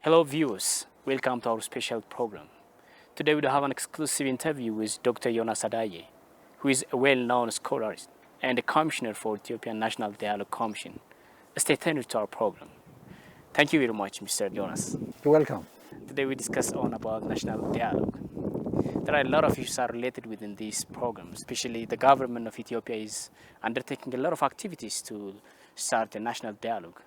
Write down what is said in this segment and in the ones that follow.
Hello viewers, welcome to our special program. Today we have an exclusive interview with Dr. Jonas Adaye, who is a well-known scholar and a commissioner for Ethiopian National Dialogue Commission. Stay tuned to our program. Thank you very much, Mr. Jonas. You're welcome. Today we discuss about national dialogue. There are a lot of issues are related within this program, especially the government of Ethiopia is undertaking a lot of activities to start a national dialogue.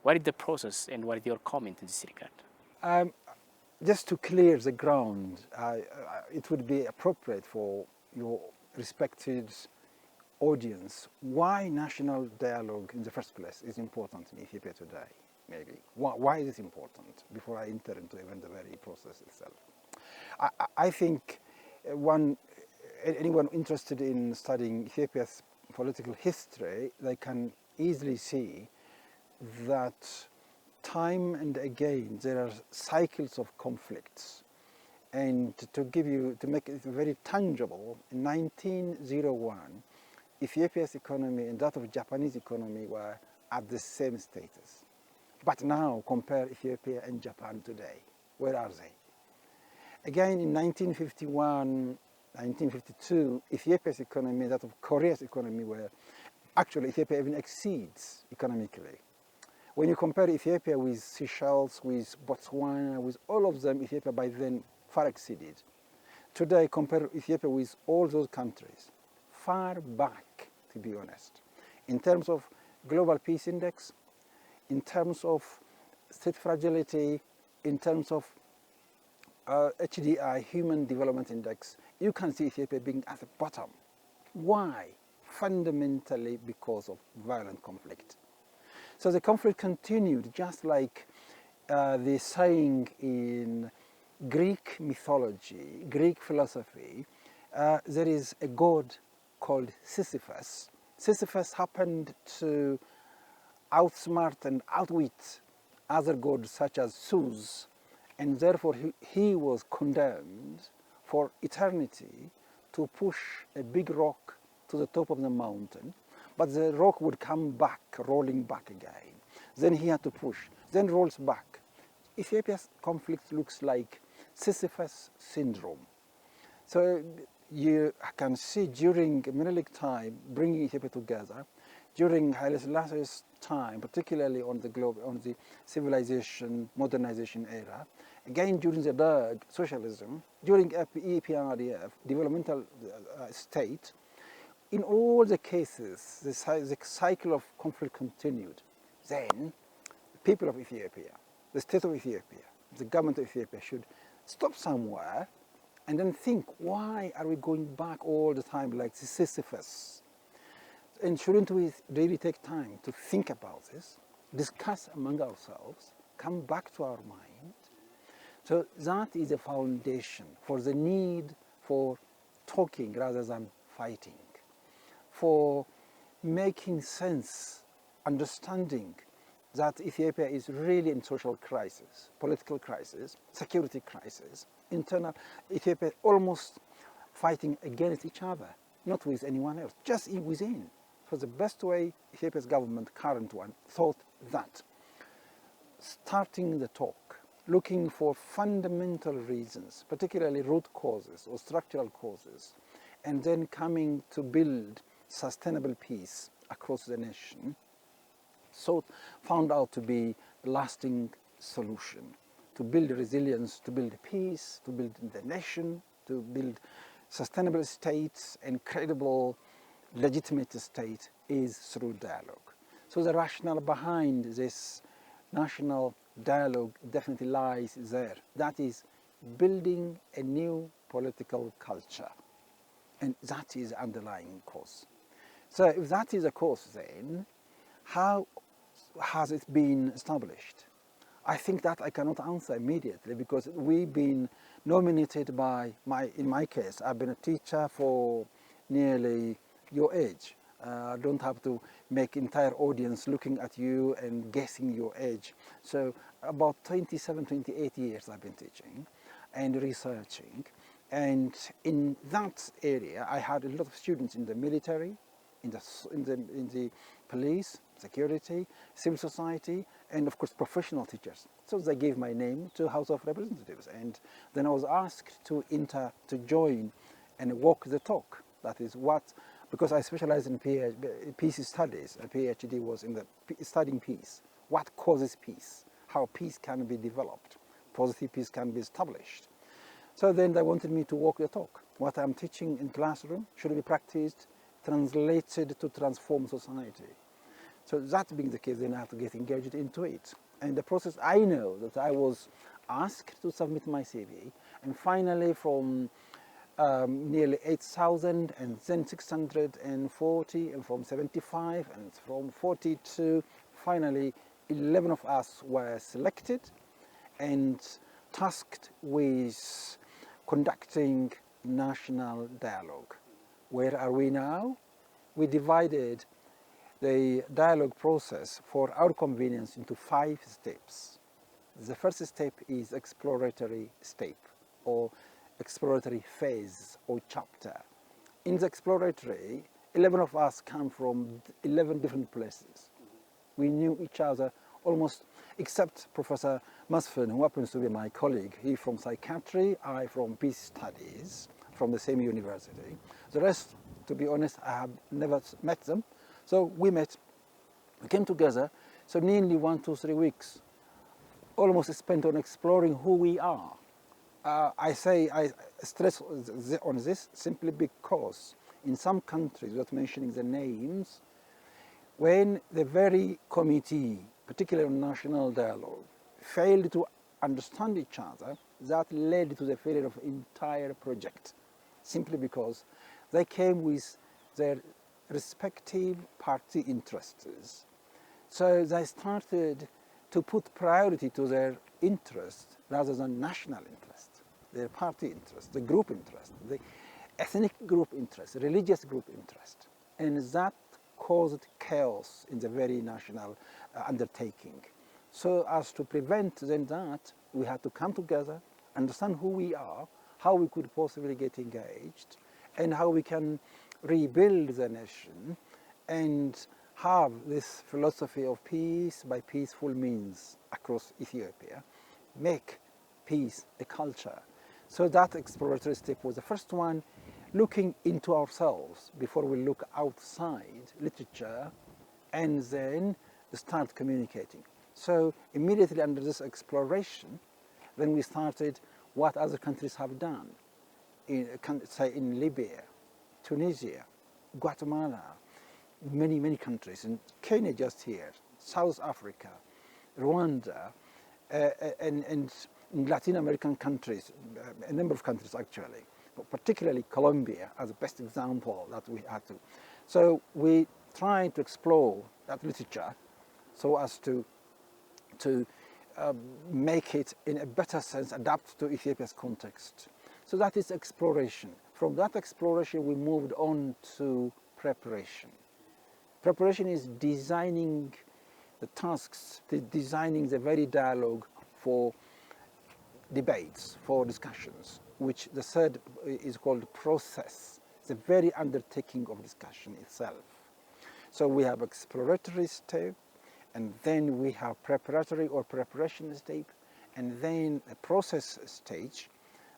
What is the process and what is your comment in this regard? Just to clear the ground, it would be appropriate for your respected audience why national dialogue in the first place is important in Ethiopia today, maybe. Why is it important before I enter into even the very process itself? I think anyone interested in studying Ethiopia's political history, they can easily see that time and again there are cycles of conflicts. And to make it very tangible, in 1901, Ethiopia's economy and that of Japanese economy were at the same status. But now compare Ethiopia and Japan today. Where are they? Again, in 1951, 1952, Ethiopia's economy and that of Korea's economy were actually Ethiopia even exceeds economically. When you compare Ethiopia with Seychelles, with Botswana, with all of them, Ethiopia by then far exceeded. Today, compare Ethiopia with all those countries, far back, to be honest, in terms of global peace index, in terms of state fragility, in terms of HDI, Human Development Index, you can see Ethiopia being at the bottom. Why? Fundamentally because of violent conflict. So the conflict continued, just like the saying in Greek mythology, Greek philosophy, there is a god called Sisyphus. Sisyphus happened to outsmart and outwit other gods such as Zeus, and therefore he was condemned for eternity to push a big rock to the top of the mountain. But the rock would come back, rolling back again. Then he had to push, then rolls back. Ethiopia's conflict looks like Sisyphus syndrome. So you can see during Menelik time, bringing Ethiopia together, during Haile Selassie's time, particularly on the civilization, modernization era, again during the Derg, socialism, during EPRDF, developmental state, in all the cases, the cycle of conflict continued. Then, the people of Ethiopia, the state of Ethiopia, the government of Ethiopia should stop somewhere and then think, why are we going back all the time like Sisyphus? And shouldn't we really take time to think about this, discuss among ourselves, come back to our mind? So that is a foundation for the need for talking rather than fighting, for making sense, understanding that Ethiopia is really in social crisis, political crisis, security crisis, internal. Ethiopia almost fighting against each other, not with anyone else, just within. So the best way Ethiopia's government, current one, thought that starting the talk, looking for fundamental reasons, particularly root causes or structural causes, and then coming to build sustainable peace across the nation, so found out to be a lasting solution to build resilience, to build peace, to build the nation, to build sustainable states and credible, legitimate state is through dialogue. So the rationale behind this national dialogue definitely lies there. That is building a new political culture. And that is the underlying cause. So if that is a cause, then how has it been established? I think that I cannot answer immediately because we've been nominated in my case, I've been a teacher for nearly your age. I don't have to make entire audience looking at you and guessing your age. So about 27, 28 years I've been teaching and researching. And in that area, I had a lot of students in the military, in the police, security, civil society, and of course professional teachers. So they gave my name to House of Representatives, and then I was asked to join and walk the talk. That is what, because I specialize in peace studies. A PhD was in studying peace. What causes peace? How peace can be developed? Positive peace can be established. So then they wanted me to walk the talk. What I'm teaching in classroom should be practiced, translated to transform society. So that being the case, then I have to get engaged into it. And the process, I know that I was asked to submit my CV, and finally from nearly 8,000 and then 640 and from 75 and from 42, finally 11 of us were selected and tasked with conducting national dialogue. Where are we now? We divided the dialogue process for our convenience into 5 steps. The first step is exploratory step or exploratory phase or chapter. In the exploratory, 11 of us come from 11 different places. We knew each other almost, except Professor Masfen, who happens to be my colleague. He from psychiatry, I from peace studies, from the same university. The rest, to be honest, I have never met them. So we met, we came together, so nearly 1, 2, 3 weeks, almost spent on exploring who we are. I stress on this simply because in some countries, without mentioning the names, when the very committee, particularly on national dialogue, failed to understand each other, that led to the failure of the entire project, simply because they came with their respective party interests. So they started to put priority to their interest rather than national interest, their party interest, the group interest, the ethnic group interest, religious group interest. And that caused chaos in the very national undertaking. So as to prevent then that, we had to come together, understand who we are, how we could possibly get engaged, and how we can rebuild the nation and have this philosophy of peace by peaceful means across Ethiopia, make peace a culture. So that exploratory step was the first one, looking into ourselves before we look outside literature and then start communicating. So immediately under this exploration, then we started what other countries have done, say in Libya, Tunisia, Guatemala, many countries, and Kenya just here, South Africa, Rwanda, and in Latin American countries, a number of countries actually, but particularly Colombia as the best example that we had to. So we tried to explore that literature so as to make it in a better sense, adapt to Ethiopia's context. So that is exploration. From that exploration, we moved on to preparation. Preparation is designing the tasks, designing the very dialogue for debates, for discussions, which the third is called process, the very undertaking of discussion itself. So we have exploratory step, and then we have preparatory or preparation step, and then a process stage.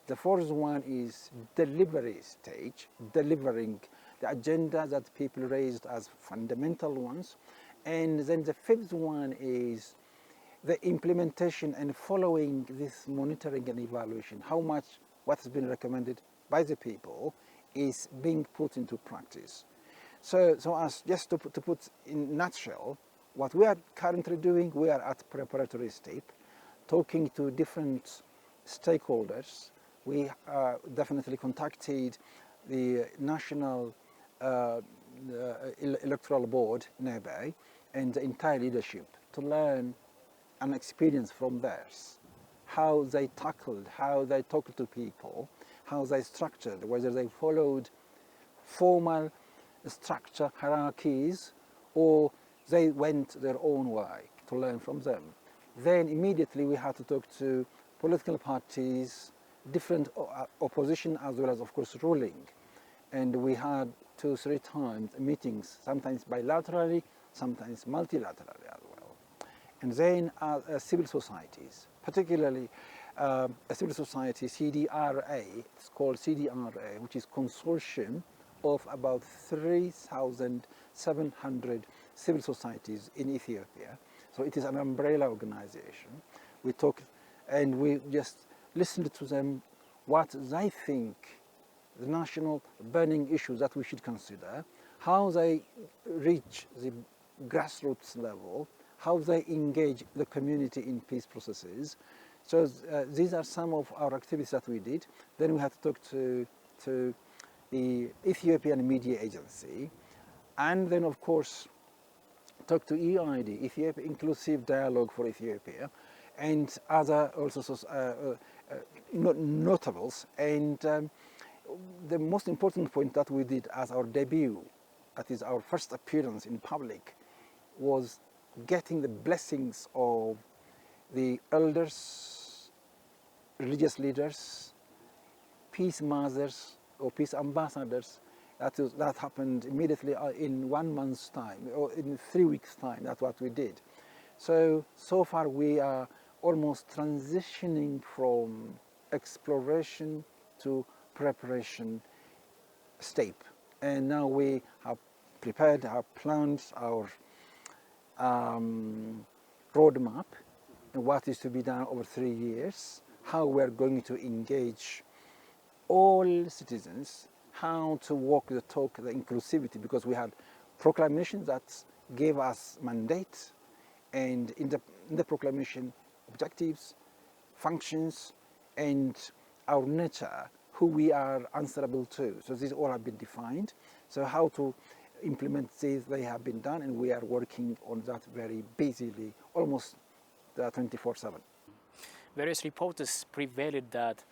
The fourth one is delivery stage, delivering the agenda that people raised as fundamental ones. And then the fifth one is the implementation and following this monitoring and evaluation. How much what has been recommended by the people is being put into practice. So as just to put in a nutshell, what we are currently doing, we are at preparatory step, talking to different stakeholders. We definitely contacted the National Electoral Board, NEBE, and the entire leadership to learn an experience from theirs, how they tackled, how they talked to people, how they structured, whether they followed formal structure hierarchies or they went their own way, to learn from them. Then immediately we had to talk to political parties, different opposition as well as, of course, ruling. And we had 2 or 3 times meetings, sometimes bilaterally, sometimes multilaterally as well. And then civil societies, particularly a civil society, CDRA, it's called CDRA, which is consortium of about 3,700 civil societies in Ethiopia. So it is an umbrella organization. We talk and we just listened to them, what they think the national burning issues that we should consider, how they reach the grassroots level, how they engage the community in peace processes. So these are some of our activities that we did. Then we had to talk to the Ethiopian Media Agency, and then of course talk to EID, Ethiopia Inclusive Dialogue for Ethiopia, and other also notables. And the most important point that we did as our debut, that is our first appearance in public, was getting the blessings of the elders, religious leaders, peace mothers or peace ambassadors. That happened immediately in 1 month's time, or in 3 weeks' time. That's what we did. So far we are almost transitioning from exploration to preparation state. And now we have prepared our plans, our roadmap, and what is to be done over 3 years, how we're going to engage all citizens, how to walk the talk, the inclusivity, because we had proclamations that gave us mandate, and in the proclamation, objectives, functions, and our nature, who we are answerable to. So these all have been defined. So how to implement these, they have been done, and we are working on that very busily, almost 24/7. Various reports prevailed that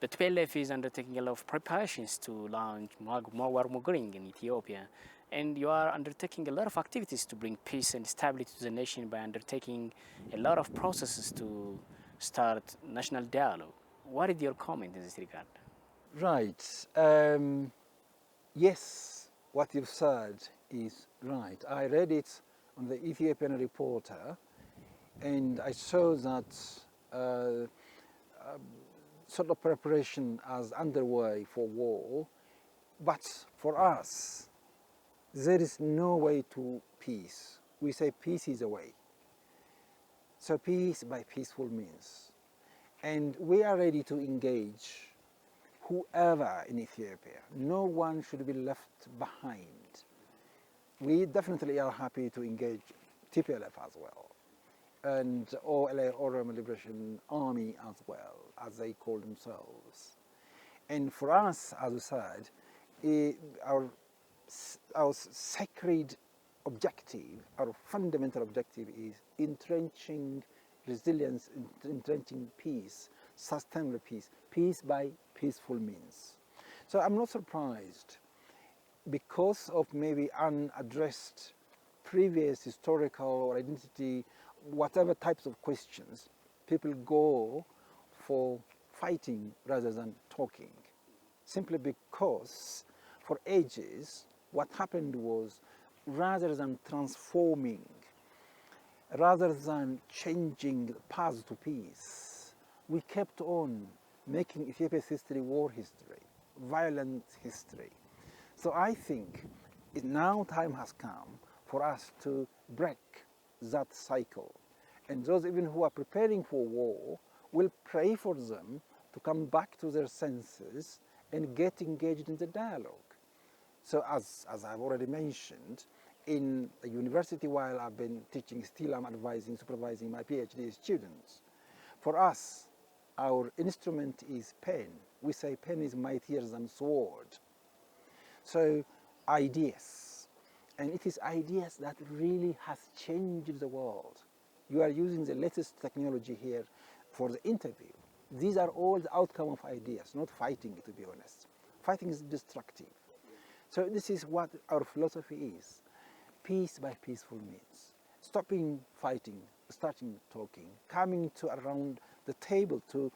the TPLF is undertaking a lot of preparations to launch Mawar Mugring in Ethiopia, and you are undertaking a lot of activities to bring peace and stability to the nation by undertaking a lot of processes to start national dialogue. What is your comment in this regard? Right. Yes, what you've said is right. I read it on the Ethiopian Reporter, and I saw that sort of preparation as underway for war. But for us, there is no way to peace. We say peace is a way. So peace by peaceful means. And we are ready to engage whoever in Ethiopia. No one should be left behind. We definitely are happy to engage TPLF as well, and OLA, Oromo Liberation Army as well, as they call themselves. And for us, as I said, our sacred objective, our fundamental objective is entrenching resilience, entrenching peace, sustainable peace, peace by peaceful means. So I'm not surprised, because of maybe unaddressed previous historical or identity, whatever types of questions, people go for fighting rather than talking. Simply because for ages, what happened was, rather than transforming, rather than changing the path to peace, we kept on making Ethiopia's history war history, violent history. So I think now time has come for us to break that cycle. And those even who are preparing for war, will pray for them to come back to their senses and get engaged in the dialogue. So as I've already mentioned, in a university while I've been teaching, still I'm advising, supervising my PhD students. For us, our instrument is pen. We say pen is mightier than sword. So ideas, and it is ideas that really has changed the world. You are using the latest technology here for the interview. These are all the outcome of ideas, not fighting, to be honest. Fighting is destructive. So this is what our philosophy is. Peace by peaceful means. Stopping fighting, starting talking, coming to around the table to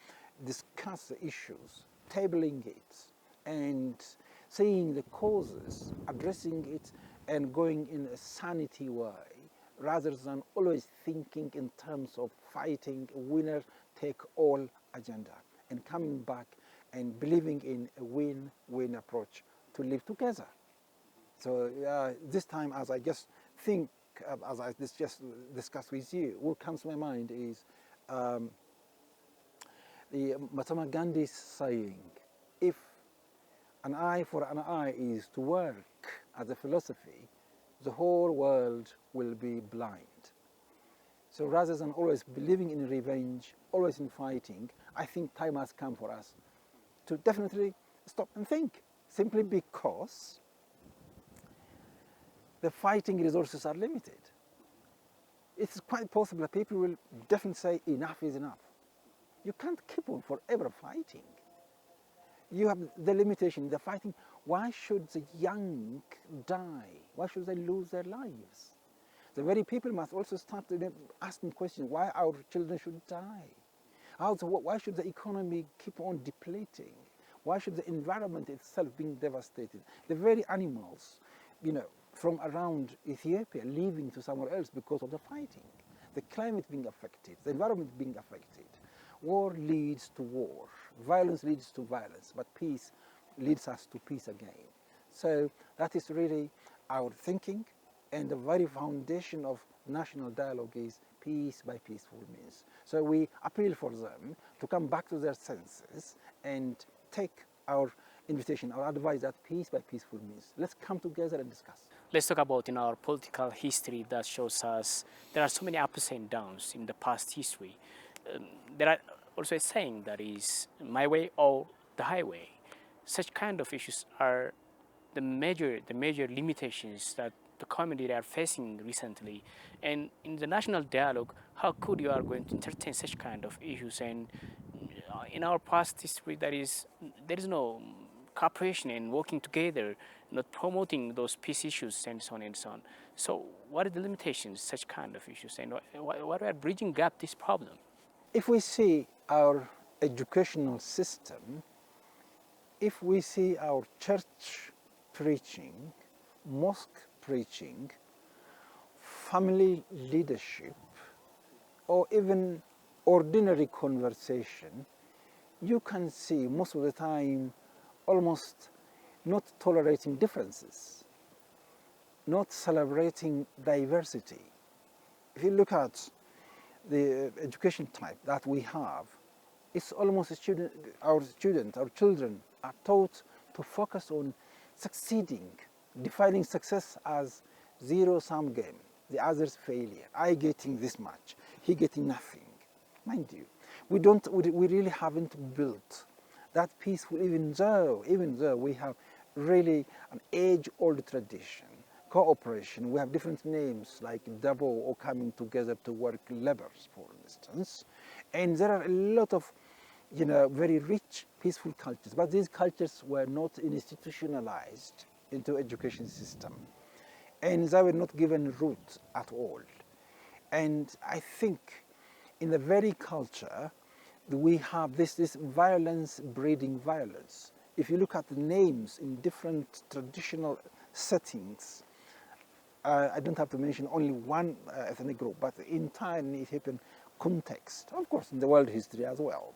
discuss the issues, tabling it, and seeing the causes, addressing it, and going in a sanity way, rather than always thinking in terms of fighting a winner-take-all agenda, and coming back and believing in a win-win approach to live together. So this time, as I just think, as I just discussed with you, what comes to my mind is the Mahatma Gandhi's saying, if an eye for an eye is to work as a philosophy, the whole world will be blind. So rather than always believing in revenge, always in fighting, I think time has come for us to definitely stop and think, simply because the fighting resources are limited. It's quite possible that people will definitely say enough is enough. You can't keep on forever fighting. You have the limitation, the fighting. Why should the young die? Why should they lose their lives? The very people must also start asking questions why our children should die. Why should the economy keep on depleting? Why should the environment itself be devastated? The very animals, from around Ethiopia leaving to somewhere else because of the fighting. The climate being affected, the environment being affected. War leads to war. Violence leads to violence, but peace leads us to peace again. So that is really our thinking, and the very foundation of national dialogue is peace by peaceful means. So we appeal for them to come back to their senses and take our invitation, our advice that peace by peaceful means. Let's come together and discuss. Let's talk about our political history that shows us there are so many ups and downs in the past history. There are also a saying that is my way or the highway. Such kind of issues are the major limitations that the community are facing recently. And in the national dialogue, how could you are going to entertain such kind of issues? And in our past history, there is no cooperation and working together, not promoting those peace issues and so on and so on. So what are the limitations, such kind of issues, and what are bridging gap this problem? If we see our educational system, if we see our church preaching, mosque preaching, family leadership, or even ordinary conversation, you can see most of the time almost not tolerating differences, not celebrating diversity. If you look at the education type that we have, it's almost our children are taught to focus on succeeding, defining success as zero-sum game, the other's failure, I getting this much, he getting nothing. Mind you, we really haven't built that peaceful, even though we have really an age-old tradition, cooperation. We have different names like Dabo or coming together to work labors, for instance. And there are a lot of, very rich, peaceful cultures. But these cultures were not institutionalized into education system. And they were not given root at all. And I think in the very culture, we have this violence breeding violence. If you look at the names in different traditional settings, I don't have to mention only one ethnic group, but the entire Ethiopian context, of course in the world history as well,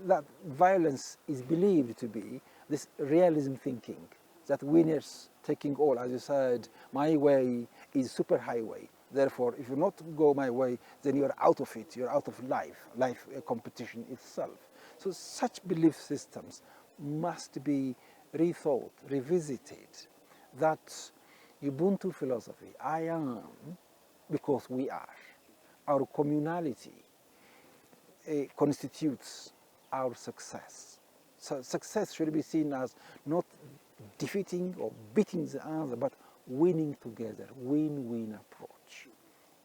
that violence is believed to be this realism thinking, that winners taking all, as you said, my way is super highway. Therefore, if you not go my way, then you're out of it, you're out of life competition itself. So such belief systems must be rethought, revisited, that Ubuntu philosophy, I am because we are. Our communality constitutes our success. So success should be seen as not defeating or beating the other, but winning together, win-win approach.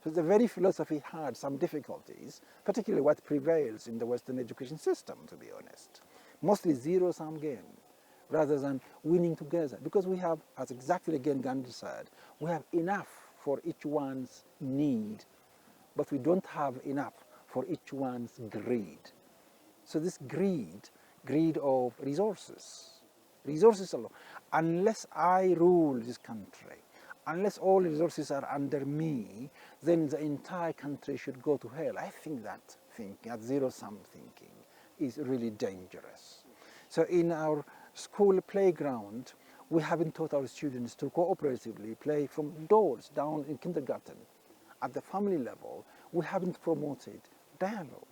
So the very philosophy had some difficulties, particularly what prevails in the Western education system, to be honest. Mostly zero-sum game, rather than winning together. Because we have, as exactly again Gandhi said, we have enough for each one's need, but we don't have enough for each one's greed. So this greed of resources alone. Unless I rule this country, Unless all resources are under me, then the entire country should go to hell. I think that thinking, that zero-sum thinking, is really dangerous. So in our school playground, we haven't taught our students to cooperatively play from doors down in kindergarten. At the family level, we haven't promoted dialogue,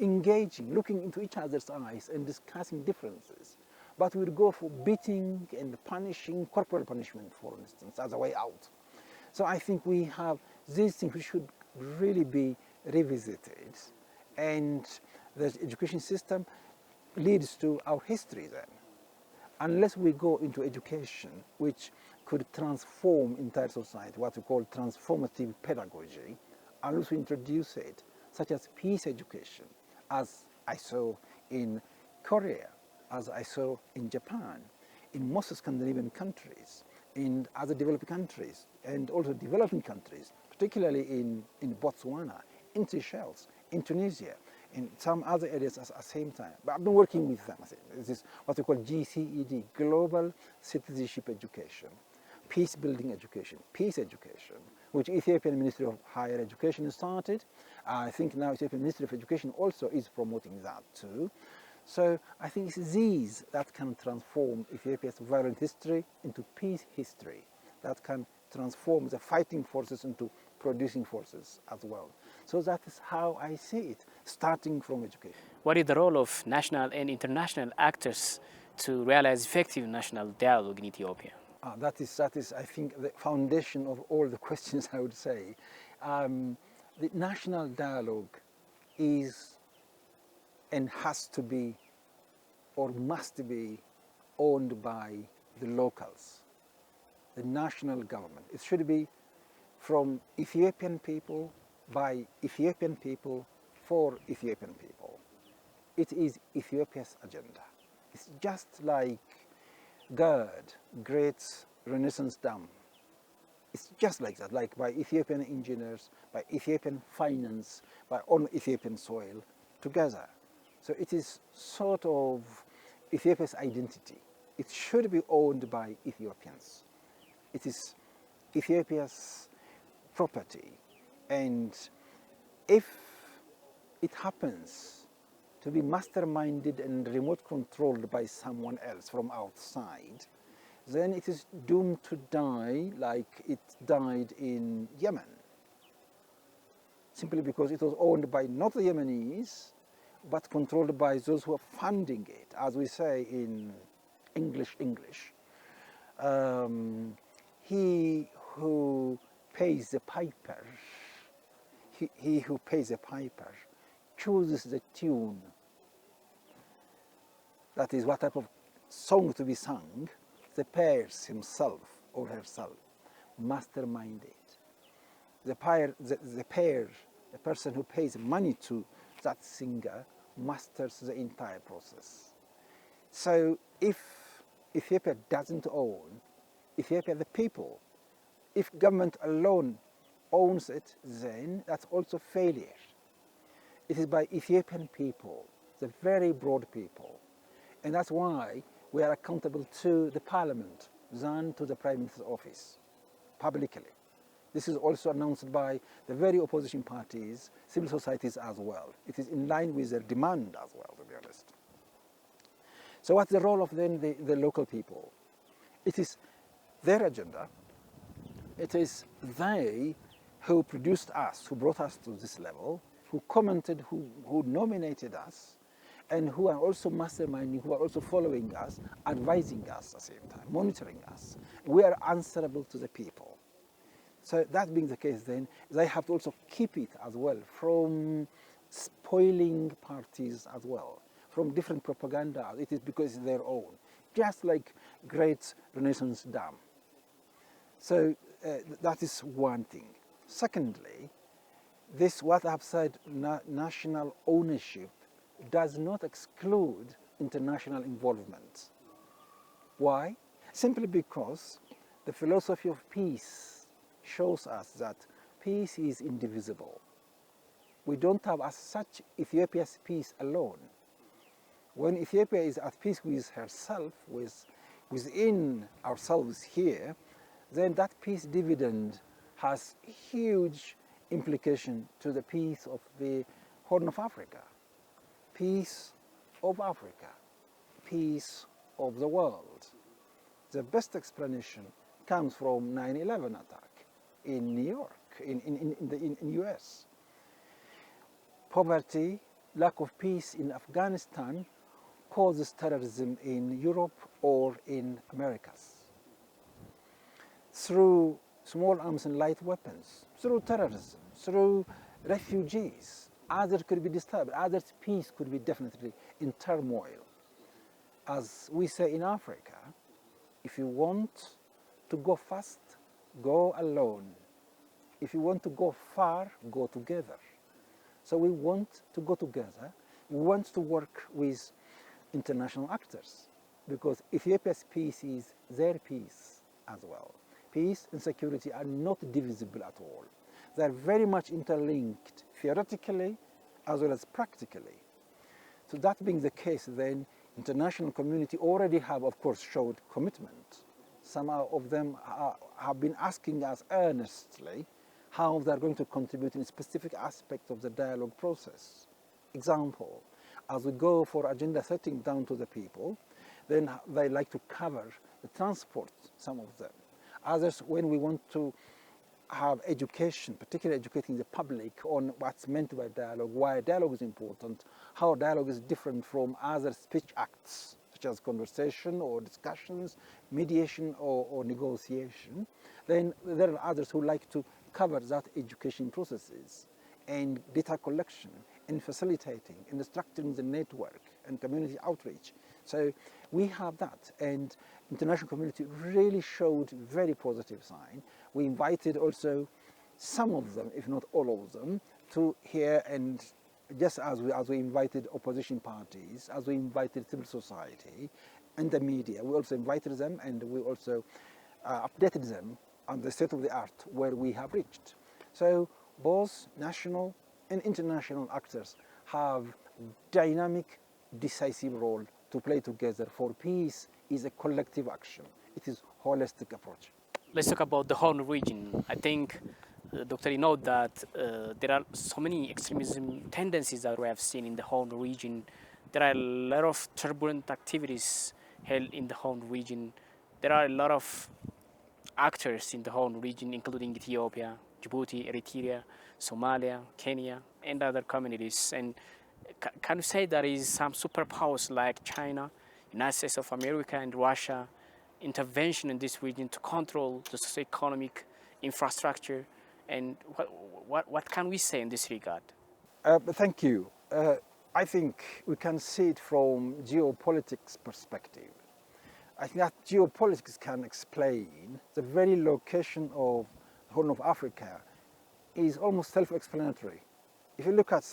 engaging, looking into each other's eyes and discussing differences. But we'd go for beating and punishing, corporal punishment, for instance, as a way out. So I think we have these things which should really be revisited. And the education system leads to our history then. Unless we go into education, which could transform entire society, what we call transformative pedagogy, unless we introduce it, such as peace education, as I saw in Korea, as I saw in Japan, in most Scandinavian countries, in other developed countries, and also developing countries, particularly in Botswana, in Seychelles, in Tunisia, in some other areas at the same time. But I've been working with them. This is what we call GCED, Global Citizenship Education, Peace Building Education, Peace Education, which Ethiopian Ministry of Higher Education started. I think now Ethiopian Ministry of Education also is promoting that too. So I think it's these that can transform Ethiopia's violent history into peace history, that can transform the fighting forces into producing forces as well. So that is how I see it, starting from education. What is the role of national and international actors to realize effective national dialogue in Ethiopia? That is, I think, the foundation of all the questions, I would say. The national dialogue is and has to be or must be owned by the locals, the national government. It should be from Ethiopian people, by Ethiopian people, for Ethiopian people. It is Ethiopia's agenda. It's just like GERD, Great Renaissance Dam. It's just like that, like by Ethiopian engineers, by Ethiopian finance, by on Ethiopian soil, together. So it is sort of Ethiopia's identity. It should be owned by Ethiopians. It is Ethiopia's property. And if it happens to be masterminded and remote controlled by someone else from outside, then it is doomed to die like it died in Yemen. Simply because it was owned by not the Yemenis, but controlled by those who are funding it, as we say in English. He who pays the piper, he who pays the piper chooses the tune. That is what type of song to be sung. The pairs himself or herself mastermind it. The person who pays money to that singer masters the entire process. So if Ethiopia doesn't own, Ethiopia the people, if government alone owns it, then that's also failure. It is by Ethiopian people, the very broad people. And that's why we are accountable to the parliament than to the Prime Minister's office, publicly. This is also announced by the very opposition parties, civil societies as well. It is in line with their demand as well, to be honest. So what's the role of then the local people? It is their agenda. It is they who produced us, who brought us to this level, who commented, who nominated us, and who are also masterminding, who are also following us, advising us at the same time, monitoring us. We are answerable to the people. So that being the case, then, they have to also keep it as well from spoiling parties as well, from different propaganda. It is because it's their own, just like Great Renaissance Dam. So that is one thing. Secondly, this, what I've said, national ownership does not exclude international involvement. Why? Simply because the philosophy of peace shows us that peace is indivisible. We don't have as such Ethiopia's peace alone. When Ethiopia is at peace with herself, within ourselves here, then that peace dividend has huge implication to the peace of the Horn of Africa, peace of Africa, peace of the world. The best explanation comes from 9/11 attack in New York, in US. Poverty, lack of peace in Afghanistan causes terrorism in Europe or in Americas. Through small arms and light weapons, through terrorism, through refugees, others could be disturbed, others' peace could be definitely in turmoil. As we say in Africa, if you want to go fast, go alone. If you want to go far, go together. So we want to go together. We want to work with international actors because Ethiopia's peace is their peace as well. Peace and security are not divisible at all. They are very much interlinked theoretically as well as practically. So that being the case, then international community already have, of course, showed commitment. Some of them have been asking us earnestly how they're going to contribute in specific aspects of the dialogue process. Example, as we go for agenda setting down to the people, then they like to cover the transport, some of them. Others, when we want to have education, particularly educating the public on what's meant by dialogue, why dialogue is important, how dialogue is different from other speech acts, such as conversation or discussions, mediation or negotiation, then there are others who like to cover that education processes and data collection and facilitating and structuring the network and community outreach. So we have that, and international community really showed very positive sign. We invited also some of them, if not all of them, to hear, and just as we invited opposition parties, as we invited civil society and the media, we also invited them and we also updated them on the state of the art where we have reached. So both national and international actors have dynamic, decisive role to play together, for peace is a collective action. It is a holistic approach. Let's talk about the Horn region. I think, Doctor, you know that there are so many extremism tendencies that we have seen in the Horn region. There are a lot of turbulent activities held in the Horn region. There are a lot of actors in the Horn region, including Ethiopia, Djibouti, Eritrea, Somalia, Kenya, and other communities. And can you say there is some superpowers like China, United States of America, and Russia intervention in this region to control the socio-economic infrastructure? And what can we say in this regard? Thank you. I think we can see it from geopolitics perspective. I think that geopolitics can explain the very location of the Horn of Africa is almost self-explanatory. If you look at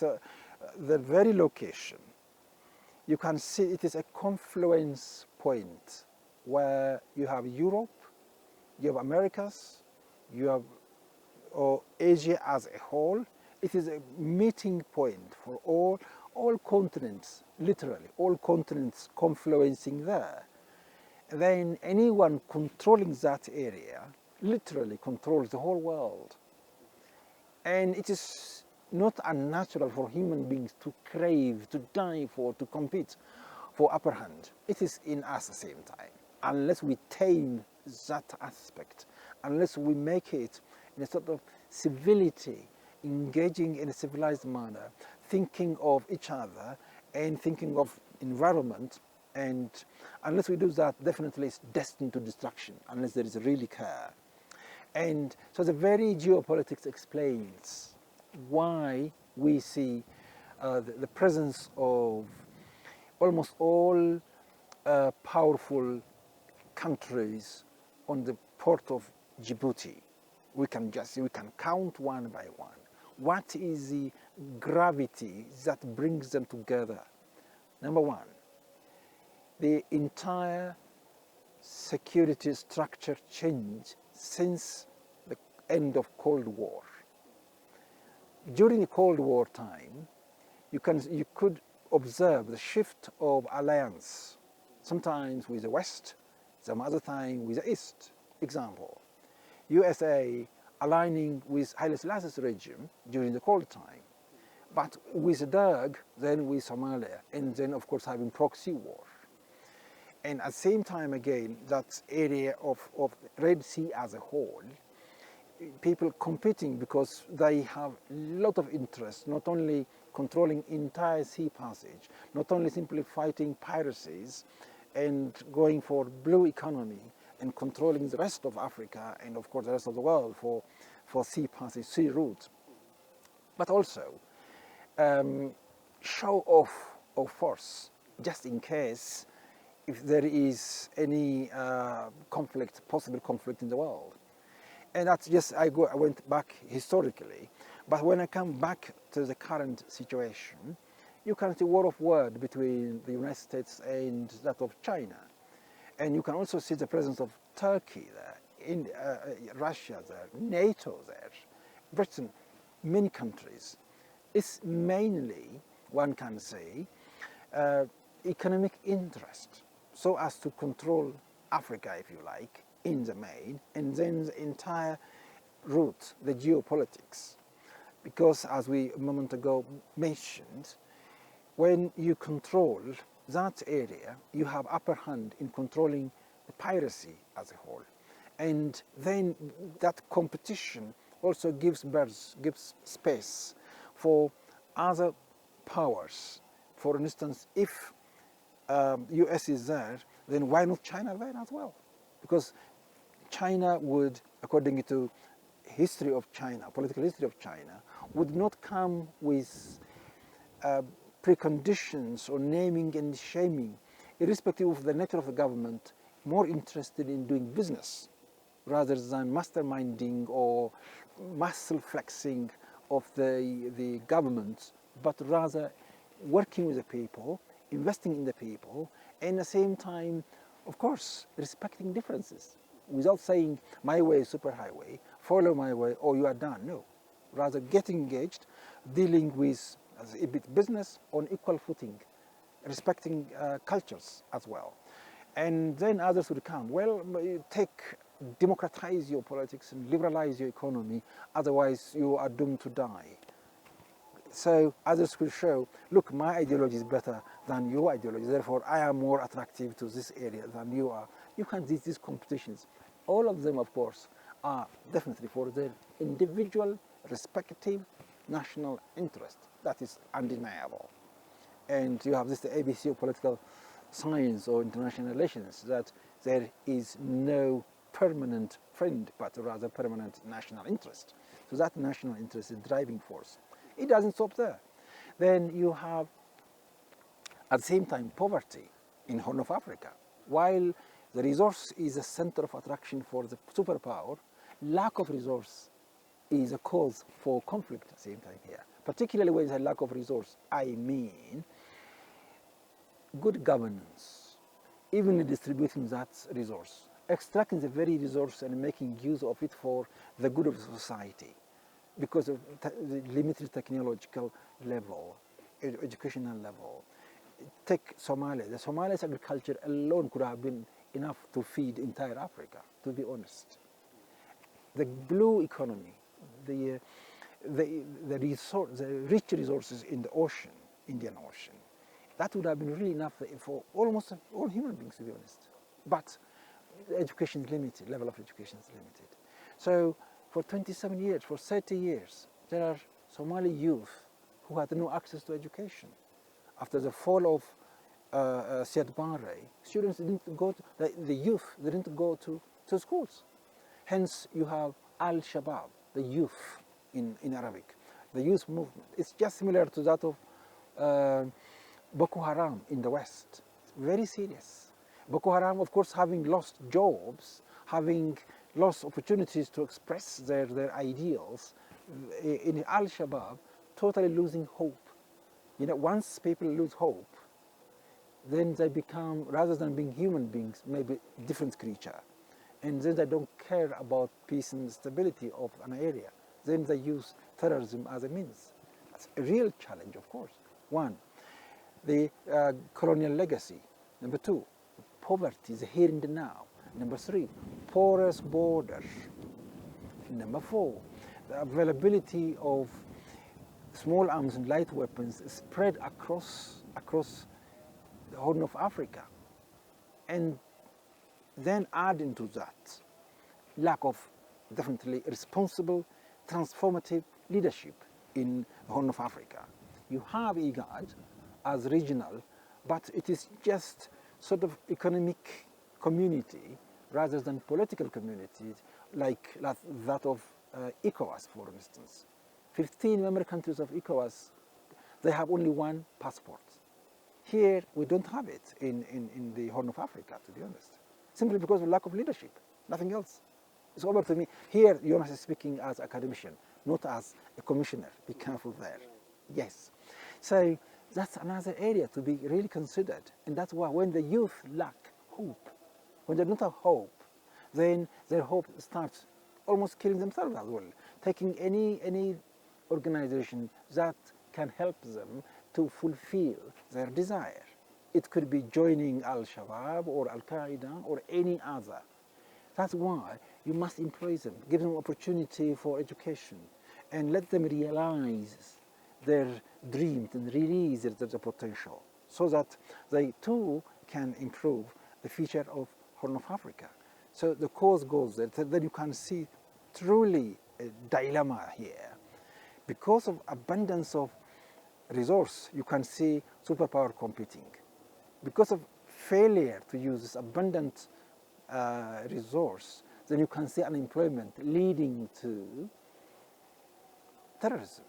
the very location, you can see it is a confluence point where you have Europe, you have Americas, you have Asia as a whole. It is a meeting point for all continents, literally, all continents confluencing there. Then anyone controlling that area literally controls the whole world. And it is not unnatural for human beings to crave, to die for, to compete for upper hand. It is in us at the same time. Unless we tame that aspect, unless we make it in a sort of civility, engaging in a civilized manner, thinking of each other and thinking of environment, and unless we do that, definitely it's destined to destruction, unless there is really care. And so the very geopolitics explains why we see the presence of almost all powerful countries on the port of Djibouti. We can count one by one. What is the gravity that brings them together? Number one, the entire security structure change since the end of Cold War. During the Cold War time, you could observe the shift of alliance, sometimes with the West, some other time with the East. Example, USA aligning with Haile Selassie's regime during the Cold time, but with Derg, then with Somalia, and then of course having proxy war. And at the same time again, that area of Red Sea as a whole, people competing because they have a lot of interest, not only controlling entire sea passage, not only simply fighting piracies and going for blue economy and controlling the rest of Africa and of course the rest of the world for sea passage, sea routes, but also show off of force just in case if there is any conflict, possible conflict in the world. And that's just, I went back historically, but when I come back to the current situation, you can see war of word between the United States and that of China. And you can also see the presence of Turkey there, in Russia there, NATO there, Britain, many countries. It's mainly, one can say, economic interest, so as to control Africa, if you like, in the main, and then the entire route, the geopolitics. Because as we a moment ago mentioned, when you control that area, you have upper hand in controlling the piracy as a whole. And then that competition also gives birth, gives space for other powers. For instance, if US is there, then why not China there as well? Because China would, according to history of China, political history of China, would not come with preconditions or naming and shaming, irrespective of the nature of the government, more interested in doing business rather than masterminding or muscle flexing of the government, but rather working with the people, investing in the people, and at the same time, of course, respecting differences without saying my way is superhighway, follow my way or you are done. No, rather getting engaged, dealing with a bit business on equal footing, respecting cultures as well. And then others would come, well, democratize your politics and liberalize your economy, otherwise you are doomed to die. So others will show, look, my ideology is better than your ideology, therefore I am more attractive to this area than you are. You can see these competitions. All of them, of course, are definitely for their individual, respective national interest. That is undeniable. And you have this the ABC of political science or international relations, that there is no permanent friend, but rather permanent national interest. So that national interest is the driving force. It doesn't stop there. Then you have, at the same time, poverty in Horn of Africa. While the resource is a center of attraction for the superpower, lack of resource is a cause for conflict at the same time here. Particularly when there's a lack of resource, I mean good governance, evenly distributing that resource, extracting the very resource and making use of it for the good of society because of the limited technological level, educational level. Take Somalia. The Somalia's agriculture alone could have been enough to feed entire Africa, to be honest. The blue economy, the rich resources in the ocean, Indian Ocean, that would have been really enough for almost all human beings, to be honest. But education is limited, level of education is limited. So for 27 years, for 30 years, there are Somali youth who had no access to education. After the fall of Siad Barre, students didn't go to, the youth didn't go to schools. Hence, you have Al-Shabaab, the youth in Arabic, the youth movement. It's just similar to that of Boko Haram in the West. It's very serious. Boko Haram, of course, having lost jobs, having lost opportunities to express their ideals, in Al-Shabaab, totally losing hope. You know, once people lose hope, then they become, rather than being human beings, maybe a different creature. And then they don't care about peace and stability of an area. Then they use terrorism as a means. That's a real challenge, of course. One, the colonial legacy. Number two, poverty, the here and the now. Number three, porous borders. Number 4, the availability of small arms and light weapons spread across the Horn of Africa. And then add into that lack of definitely responsible, transformative leadership in the Horn of Africa. You have IGAD as regional, but it is just sort of economic community rather than political community like that of ECOWAS, for instance. 15 member countries of ECOWAS, they have only one passport. Here, we don't have it in the Horn of Africa, to be honest, simply because of lack of leadership, nothing else. It's over to me. Here, Jonas is speaking as academician, not as a commissioner. Be careful there. Yes. So that's another area to be really considered. And that's why when the youth lack hope, when they don't have hope, then their hope starts almost killing themselves as well, taking any organization that can help them to fulfill their desire. It could be joining Al-Shabaab or Al-Qaeda or any other. That's why you must employ them, give them opportunity for education, and let them realize their dreams and release their potential so that they too can improve the future of Horn of Africa. So the cause goes there, then you can see truly a dilemma here. Because of abundance of resource, you can see superpower competing. Because of failure to use this abundant resource, then you can see unemployment leading to terrorism,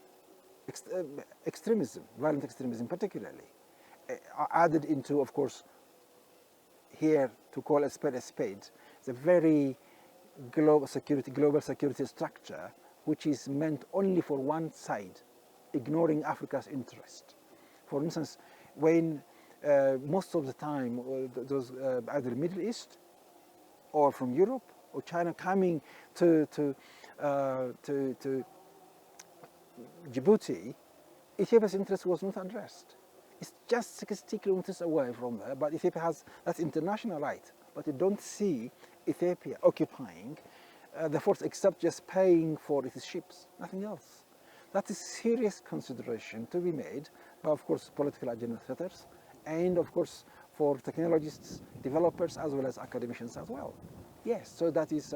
extremism, violent extremism particularly. Added into, of course, here to call a spade, the very global security structure, which is meant only for one side, ignoring Africa's interest. For instance, when most of the time those either Middle East or from Europe or China coming to Djibouti, Ethiopia's interest was not addressed. It's just 60 kilometers away from there, but Ethiopia has that's international right. But you don't see Ethiopia occupying the forts except just paying for its ships, nothing else. That is serious consideration to be made by, of course, political agenda setters and, of course, for technologists, developers, as well as academicians as well. Yes, so that is,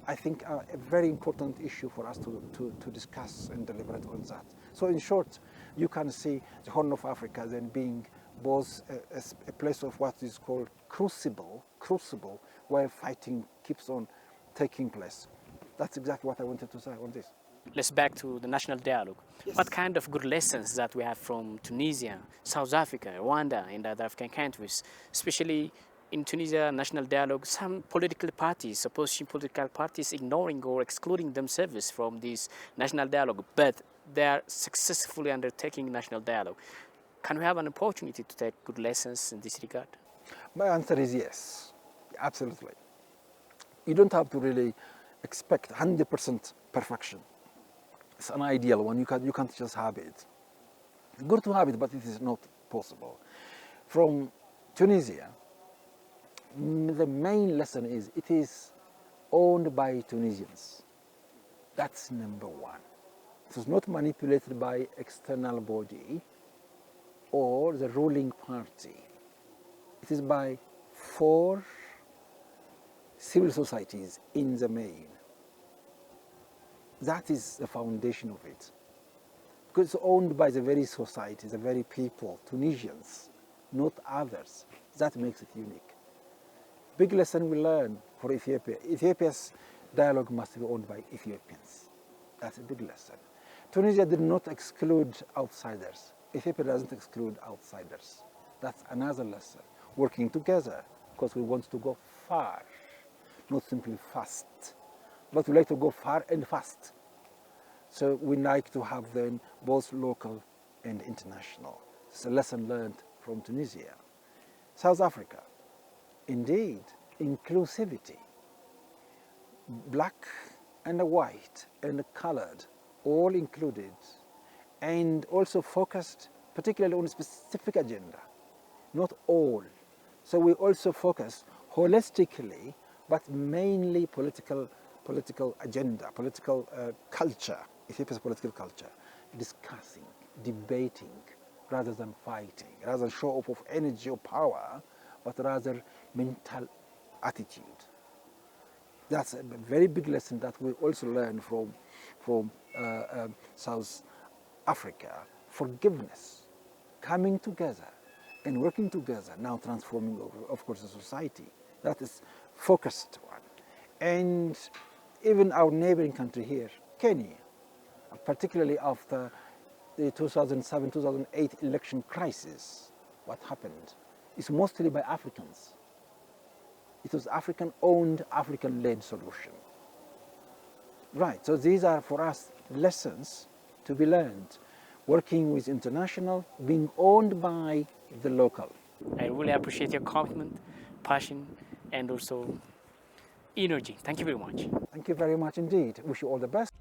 I think, a very important issue for us to discuss and deliberate on that. So in short, you can see the Horn of Africa then being both a place of what is called crucible, where fighting keeps on taking place. That's exactly what I wanted to say on this. Let's back to the national dialogue. Yes. What kind of good lessons that we have from Tunisia, South Africa, Rwanda, and other African countries, especially in Tunisia, national dialogue, some political parties, opposition political parties, ignoring or excluding themselves from this national dialogue, but they are successfully undertaking national dialogue. Can we have an opportunity to take good lessons in this regard? My answer is yes, absolutely. You don't have to really expect 100% perfection. It's an ideal one. You can't just have it. It's good to have it, but it is not possible. From Tunisia, the main lesson is it is owned by Tunisians. That's number one. It is not manipulated by external body or the ruling party. It is by 4 civil societies in the main. That is the foundation of it. Because it's owned by the very society, the very people, Tunisians, not others. That makes it unique. Big lesson we learn for Ethiopia. Ethiopia's dialogue must be owned by Ethiopians. That's a big lesson. Tunisia did not exclude outsiders. Ethiopia doesn't exclude outsiders. That's another lesson. Working together, because we want to go far, not simply fast. But we like to go far and fast. So we like to have then both local and international. It's a lesson learned from Tunisia. South Africa, indeed, inclusivity. Black and white and colored, all included, and also focused particularly on a specific agenda, not all. So we also focus holistically, but mainly political political agenda, political culture, Ethiopia's political culture, discussing, debating, rather than fighting, rather than show up of energy or power, but rather mental attitude. That's a very big lesson that we also learn from South Africa. Forgiveness, coming together and working together, now transforming, of course, the society. That is focused one. And even our neighboring country here, Kenya, particularly after the 2007-2008 election crisis, what happened is mostly by Africans. It was African-owned, African-led solution. Right, so these are for us lessons to be learned. Working with international, being owned by the local. I really appreciate your commitment, passion, and also energy. Thank you very much. Thank you very much indeed. Wish you all the best.